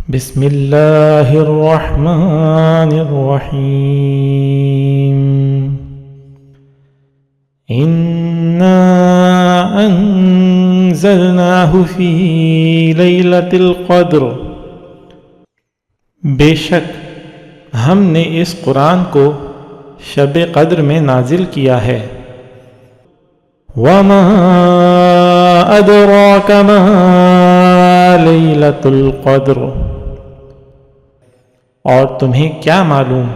بسم اللہ الرحمن الرحیم انا انزلناہ فی لیلۃ القدر، بے شک ہم نے اس قرآن کو شب قدر میں نازل کیا ہے۔ وما ادراک ما لیلۃ القدر، اور تمہیں کیا معلوم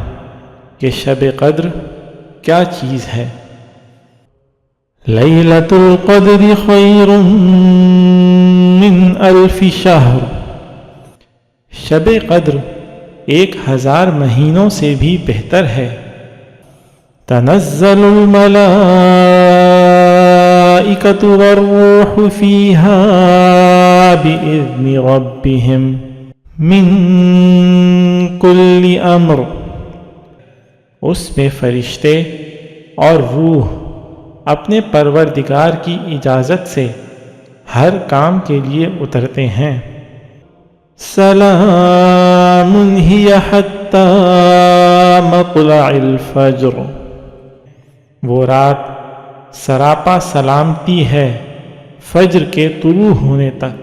کہ شب قدر کیا چیز ہے؟ لیلۃ القدر خیر من الف شہر، شب قدر 1000 مہینوں سے بھی بہتر ہے۔ تنزل الملائکۃ والروح فیہا بإذن ربہم من کل امر، اس میں فرشتے اور روح اپنے پروردگار کی اجازت سے ہر کام کے لیے اترتے ہیں۔ سلام ہی حتی مطلع الفجر، وہ رات سراپا سلامتی ہے فجر کے طلوع ہونے تک۔